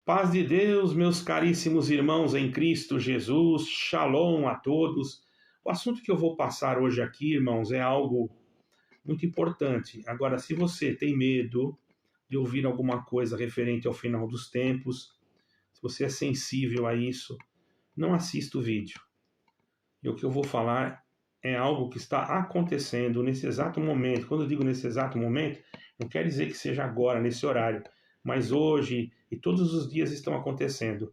Paz de Deus, meus caríssimos irmãos em Cristo Jesus, shalom a todos. O assunto que eu vou passar hoje aqui, irmãos, é algo muito importante. Agora, se você tem medo de ouvir alguma coisa referente ao final dos tempos, se você é sensível a isso, não assista o vídeo. E o que eu vou falar é algo que está acontecendo nesse exato momento. Quando eu digo nesse exato momento, não quer dizer que seja agora, nesse horário, mas hoje e todos os dias estão acontecendo.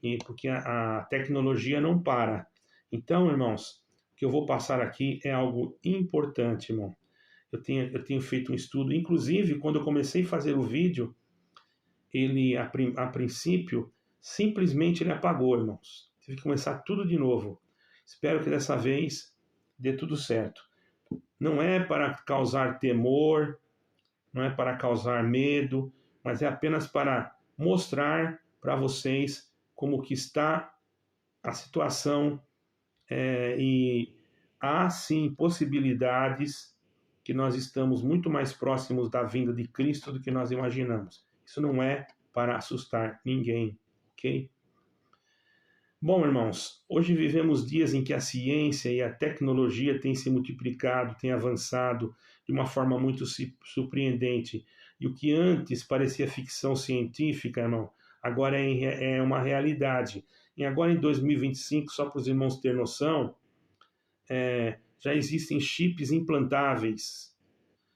E porque a tecnologia não para. Então, irmãos, o que eu vou passar aqui é algo importante, irmão. Eu tenho feito um estudo, inclusive, quando eu comecei a fazer o vídeo, ele, a princípio, simplesmente ele apagou, irmãos. Tive que começar tudo de novo. Espero que dessa vez dê tudo certo. Não é para causar temor, não é para causar medo, mas é apenas para mostrar para vocês como que está a situação e há sim possibilidades que nós estamos muito mais próximos da vinda de Cristo do que nós imaginamos. Isso não é para assustar ninguém, ok? Bom, irmãos, hoje vivemos dias em que a ciência e a tecnologia têm se multiplicado, têm avançado de uma forma muito surpreendente. E o que antes parecia ficção científica, irmão, agora é uma realidade. E agora em 2025, só para os irmãos terem noção, já existem chips implantáveis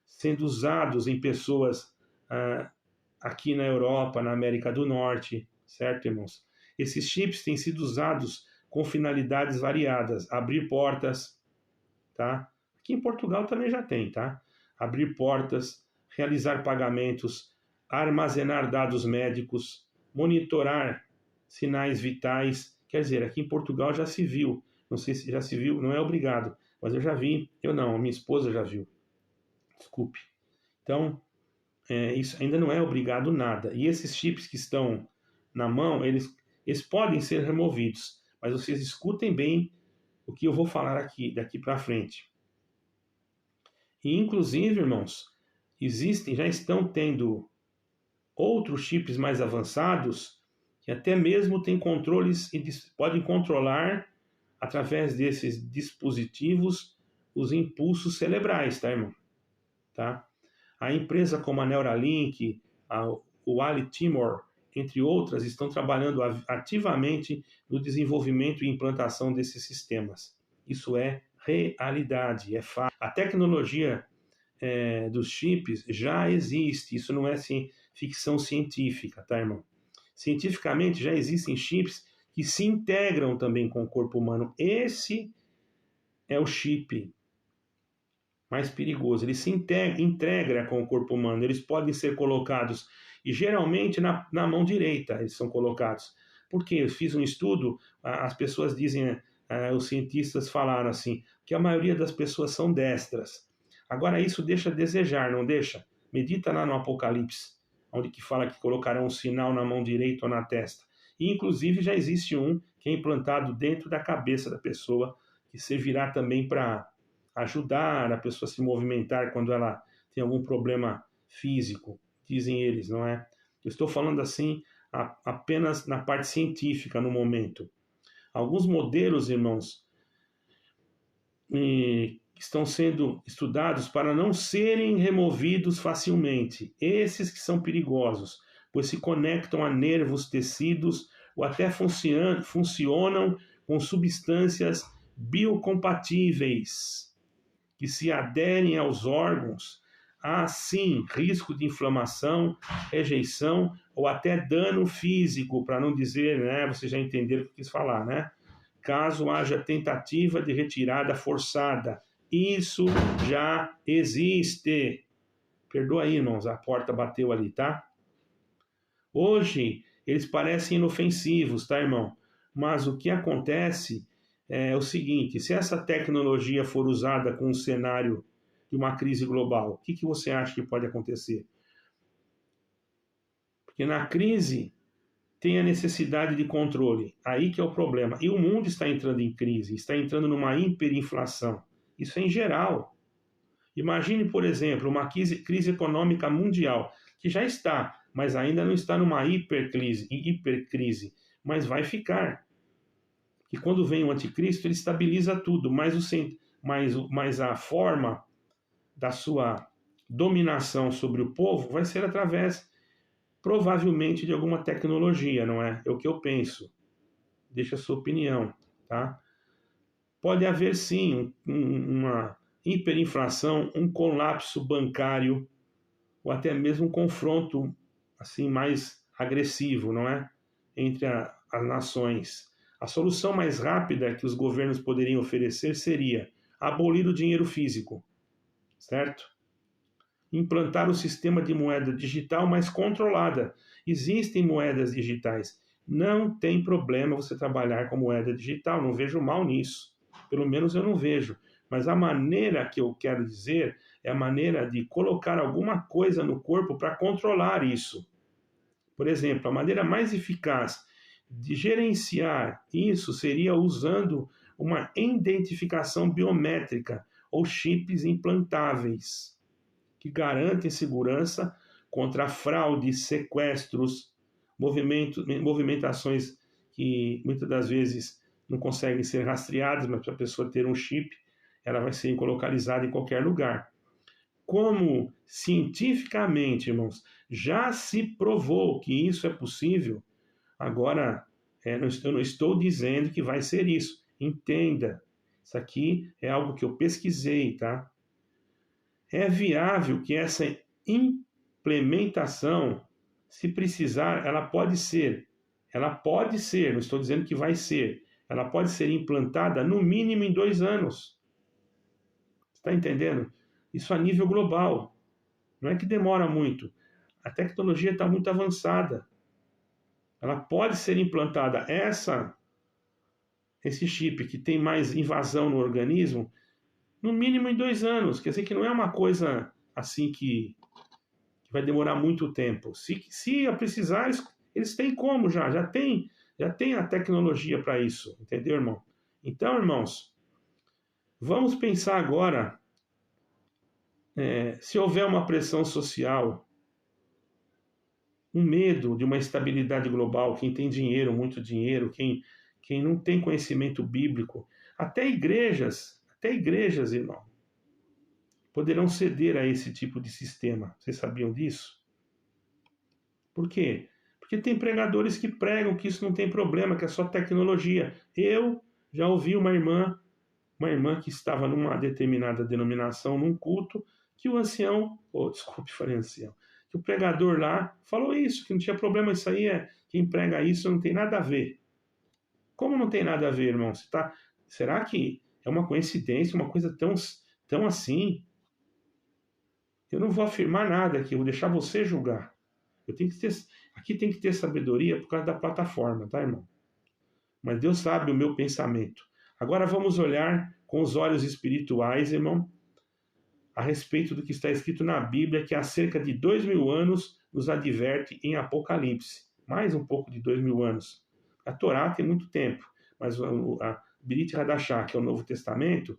sendo usados em pessoas aqui na Europa, na América do Norte, certo, irmãos? Esses chips têm sido usados com finalidades variadas. Abrir portas, tá? Aqui em Portugal também já tem, tá? Abrir portas, realizar pagamentos, armazenar dados médicos, monitorar sinais vitais. Quer dizer, aqui em Portugal já se viu. Não sei se já se viu, não é obrigado, mas eu já vi. Eu não, a minha esposa já viu. Desculpe. Então, isso ainda não é obrigado nada. E esses chips que estão na mão, eles podem ser removidos, mas vocês escutem bem o que eu vou falar aqui, daqui para frente. E, inclusive, irmãos, já estão tendo outros chips mais avançados que até mesmo têm controles e podem controlar, através desses dispositivos, os impulsos cerebrais, tá, irmão? Tá? A empresa como a Neuralink, o Ali Timor, entre outras, estão trabalhando ativamente no desenvolvimento e implantação desses sistemas. Isso é realidade, é fato. A tecnologia dos chips já existe, isso não é ficção científica, tá, irmão? Cientificamente já existem chips que se integram também com o corpo humano. Esse é o chip mais perigoso, ele se integra com o corpo humano, eles podem ser colocados, e geralmente na mão direita eles são colocados. Porque eu fiz um estudo, as pessoas dizem, os cientistas falaram assim, que a maioria das pessoas são destras. Agora isso deixa a desejar, não deixa? Medita lá no Apocalipse, onde que fala que colocarão um sinal na mão direita ou na testa. E inclusive já existe um que é implantado dentro da cabeça da pessoa, que servirá também para ajudar a pessoa a se movimentar quando ela tem algum problema físico, dizem eles, não é? Eu estou falando assim apenas na parte científica no momento. Alguns modelos, irmãos, estão sendo estudados para não serem removidos facilmente. Esses que são perigosos, pois se conectam a nervos, tecidos, ou até funcionam com substâncias biocompatíveis que se aderem aos órgãos, há sim risco de inflamação, rejeição ou até dano físico, para não dizer, né, vocês já entenderam o que eu quis falar, né? Caso haja tentativa de retirada forçada. Isso já existe. Perdoa aí, irmãos, a porta bateu ali, tá? Hoje, eles parecem inofensivos, tá, irmão? Mas o que acontece é o seguinte, se essa tecnologia for usada com um cenário de uma crise global, o que você acha que pode acontecer? Porque na crise tem a necessidade de controle, aí que é o problema. E o mundo está entrando em crise, está entrando numa hiperinflação. Isso é em geral. Imagine, por exemplo, uma crise econômica mundial, que já está. mas ainda não está numa hipercrise, mas vai ficar. E quando vem o anticristo, ele estabiliza tudo, mas a forma da sua dominação sobre o povo vai ser através, provavelmente, de alguma tecnologia, não é? É o que eu penso. Deixa a sua opinião, tá? Pode haver, sim, uma hiperinflação, um colapso bancário, ou até mesmo um confronto assim mais agressivo, não é? Entre as nações. A solução mais rápida que os governos poderiam oferecer seria abolir o dinheiro físico, certo? Implantar o sistema de moeda digital mais controlada. Existem moedas digitais. Não tem problema você trabalhar com moeda digital, não vejo mal nisso. Pelo menos eu não vejo. Mas a maneira que eu quero dizer é a maneira de colocar alguma coisa no corpo para controlar isso. Por exemplo, a maneira mais eficaz de gerenciar isso seria usando uma identificação biométrica ou chips implantáveis, que garantem segurança contra fraudes, sequestros, movimentações que muitas das vezes não conseguem ser rastreadas, mas para a pessoa ter um chip, ela vai ser localizada em qualquer lugar. Como cientificamente, irmãos, já se provou que isso é possível, agora eu não estou dizendo que vai ser isso. Entenda, isso aqui é algo que eu pesquisei, tá? É viável que essa implementação, se precisar, ela pode ser, não estou dizendo que vai ser, ela pode ser implantada no mínimo em 2 anos. Está entendendo? Isso a nível global. Não é que demora muito. A tecnologia está muito avançada. Ela pode ser implantada. Esse chip que tem mais invasão no organismo, no mínimo em 2 anos. Quer dizer que não é uma coisa assim que vai demorar muito tempo. Se precisar, eles têm como já tem a tecnologia para isso. Entendeu, irmão? Então, irmãos, vamos pensar agora, se houver uma pressão social, um medo de uma estabilidade global, quem tem dinheiro, muito dinheiro, quem não tem conhecimento bíblico, até igrejas, irmão, poderão ceder a esse tipo de sistema. Vocês sabiam disso? Por quê? Porque tem pregadores que pregam que isso não tem problema, que é só tecnologia. Eu já ouvi uma irmã que estava numa determinada denominação, num culto, que o ancião, desculpe, falei ancião, que o pregador lá falou isso, que não tinha problema, isso aí quem prega isso não tem nada a ver. Como não tem nada a ver, irmão? Será que é uma coincidência, uma coisa tão assim? Eu não vou afirmar nada aqui, eu vou deixar você julgar. Aqui tem que ter sabedoria por causa da plataforma, tá, irmão? Mas Deus sabe o meu pensamento. Agora vamos olhar com os olhos espirituais, irmão, a respeito do que está escrito na Bíblia, que há cerca de 2000 anos nos adverte em Apocalipse. Mais um pouco de 2000 anos. A Torá tem muito tempo, mas a Brit Hadashah, que é o Novo Testamento,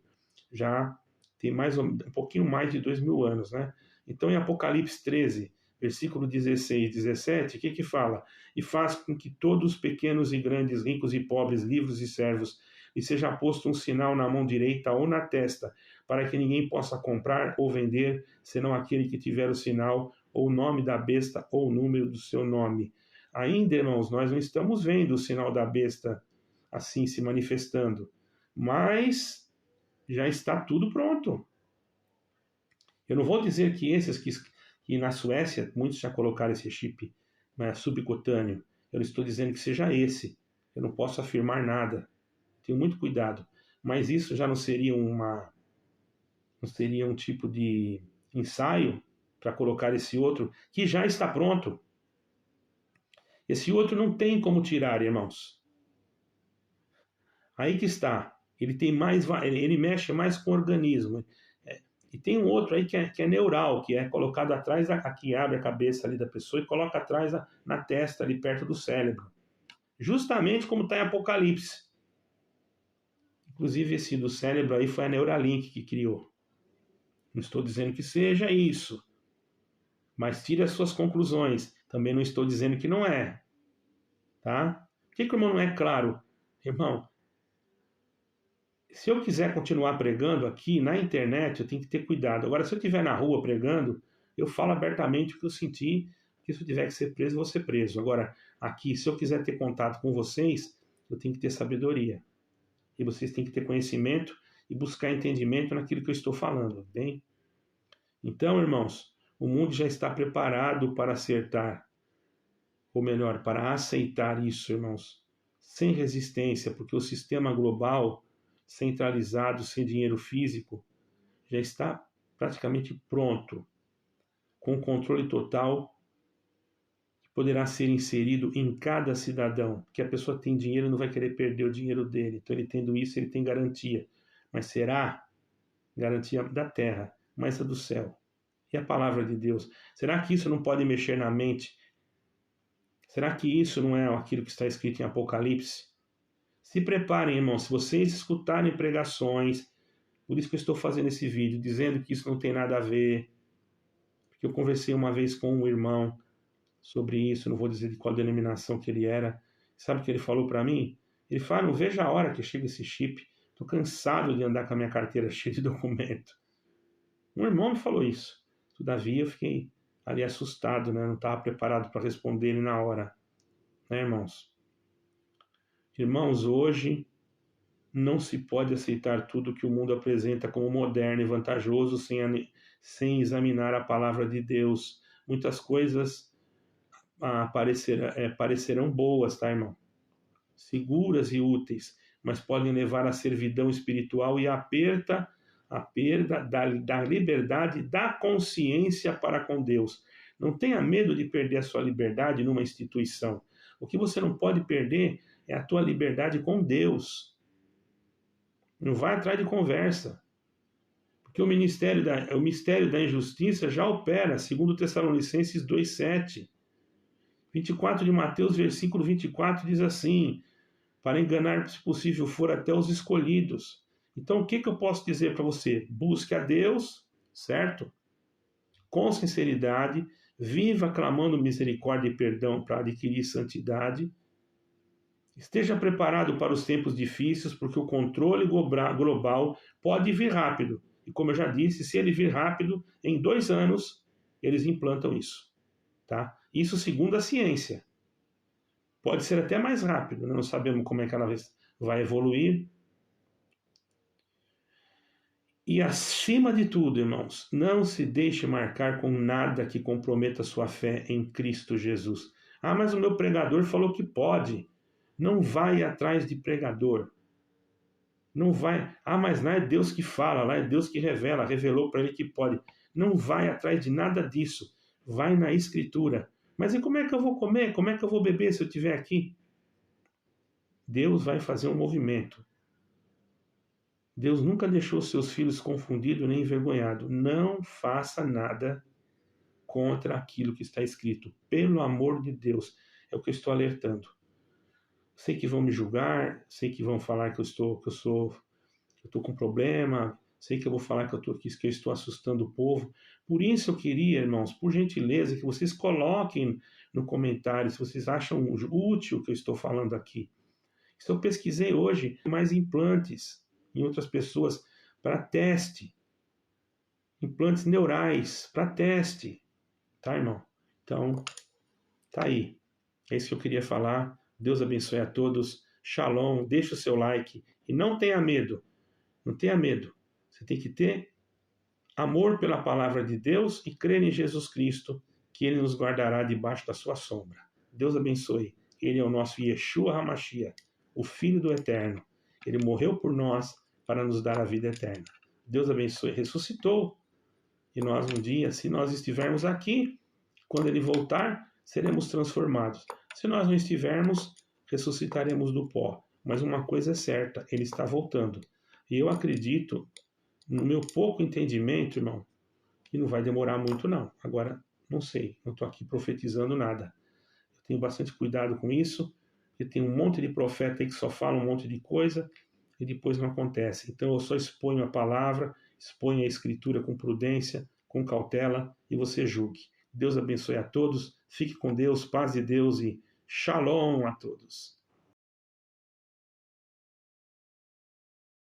já tem um pouquinho mais de 2000 anos, né? Então, em Apocalipse 13, versículo 16 e 17, o que fala? E faz com que todos, pequenos e grandes, ricos e pobres, livres e servos, lhe seja posto um sinal na mão direita ou na testa, para que ninguém possa comprar ou vender, senão aquele que tiver o sinal, ou o nome da besta, ou o número do seu nome. Ainda, irmãos, nós não estamos vendo o sinal da besta assim se manifestando, mas já está tudo pronto. Eu não vou dizer que esses que na Suécia, muitos já colocaram esse chip, né, subcutâneo. Eu não estou dizendo que seja esse. Eu não posso afirmar nada. Tenho muito cuidado. Mas isso já não seria um tipo de ensaio para colocar esse outro que já está pronto. Esse outro não tem como tirar, irmãos. Aí que está. Ele mexe mais com o organismo. E tem um outro aí que é neural, que é colocado atrás, aqui abre a cabeça ali da pessoa e coloca atrás na testa, ali perto do cérebro. Justamente como está em Apocalipse. Inclusive esse do cérebro aí foi a Neuralink que criou. Não estou dizendo que seja isso, mas tire as suas conclusões. Também não estou dizendo que não é, tá? Por que o irmão não é claro? Irmão, se eu quiser continuar pregando aqui na internet, eu tenho que ter cuidado. Agora, se eu estiver na rua pregando, eu falo abertamente o que eu senti, que se eu tiver que ser preso, eu vou ser preso. Agora, aqui, se eu quiser ter contato com vocês, eu tenho que ter sabedoria. E vocês têm que ter conhecimento e buscar entendimento naquilo que eu estou falando, bem? Então, irmãos, o mundo já está preparado para acertar, ou melhor, para aceitar isso, irmãos, sem resistência, porque o sistema global centralizado, sem dinheiro físico, já está praticamente pronto, com controle total, que poderá ser inserido em cada cidadão, porque a pessoa tem dinheiro e não vai querer perder o dinheiro dele, então ele tendo isso, ele tem garantia, mas será garantia da terra, mas a do céu? E a palavra de Deus? Será que isso não pode mexer na mente? Será que isso não é aquilo que está escrito em Apocalipse? Se preparem, irmãos, se vocês escutarem pregações, por isso que eu estou fazendo esse vídeo, dizendo que isso não tem nada a ver, porque eu conversei uma vez com um irmão sobre isso, não vou dizer de qual denominação que ele era. Sabe o que ele falou para mim? Ele falou, não vejo a hora que chega esse chip, estou cansado de andar com a minha carteira cheia de documento. Um irmão me falou isso. Todavia, eu fiquei ali assustado, né? Não estava preparado para responder ele na hora. Né, irmãos? Irmãos, hoje não se pode aceitar tudo que o mundo apresenta como moderno e vantajoso sem examinar a palavra de Deus. Muitas coisas parecerão boas, tá, irmão? Seguras e úteis, mas podem levar à servidão espiritual e à perda da liberdade da consciência para com Deus. Não tenha medo de perder a sua liberdade numa instituição. O que você não pode perder é a tua liberdade com Deus. Não vai atrás de conversa. Porque o mistério da injustiça já opera, segundo Tessalonicenses 2,7. 24 de Mateus, versículo 24, diz assim, para enganar, se possível for, até os escolhidos. Então, o que eu posso dizer para você? Busque a Deus, certo? Com sinceridade, viva clamando misericórdia e perdão para adquirir santidade. Esteja preparado para os tempos difíceis, porque o controle global pode vir rápido. E como eu já disse, se ele vir rápido, em 2 anos, eles implantam isso. Tá? Isso segundo a ciência. Pode ser até mais rápido, né? Não sabemos como é que ela vai evoluir. E acima de tudo, irmãos, não se deixe marcar com nada que comprometa sua fé em Cristo Jesus. Ah, mas o meu pregador falou que pode. Não vai atrás de pregador. Não vai. Ah, mas lá é Deus que fala, lá é Deus que revela, revelou para ele que pode. Não vai atrás de nada disso. Vai na Escritura. Mas e como é que eu vou comer? Como é que eu vou beber se eu estiver aqui? Deus vai fazer um movimento. Deus nunca deixou seus filhos confundidos nem envergonhados. Não faça nada contra aquilo que está escrito. Pelo amor de Deus. É o que eu estou alertando. Sei que vão me julgar, sei que vão falar que eu estou com problema, sei que eu vou falar que eu estou assustando o povo. Por isso eu queria, irmãos, por gentileza, que vocês coloquem no comentário se vocês acham útil o que eu estou falando aqui. Eu pesquisei hoje mais implantes em outras pessoas para teste. Implantes neurais para teste. Tá, irmão? Então, tá aí. É isso que eu queria falar. Deus abençoe a todos. Shalom. Deixa o seu like. E não tenha medo. Não tenha medo. Você tem que ter amor pela palavra de Deus e crer em Jesus Cristo, que Ele nos guardará debaixo da sua sombra. Deus abençoe. Ele é o nosso Yeshua HaMashiach, o Filho do Eterno. Ele morreu por nós para nos dar a vida eterna. Deus abençoe. Ressuscitou. E nós um dia, se nós estivermos aqui, quando Ele voltar, seremos transformados. Se nós não estivermos, ressuscitaremos do pó. Mas uma coisa é certa, Ele está voltando. E eu acredito, no meu pouco entendimento, irmão, que não vai demorar muito, não. Agora, não sei, não estou aqui profetizando nada. Eu tenho bastante cuidado com isso, porque tem um monte de profeta aí que só fala um monte de coisa e depois não acontece. Então eu só exponho a palavra, exponho a escritura com prudência, com cautela e você julgue. Deus abençoe a todos. Fique com Deus, paz de Deus e shalom a todos.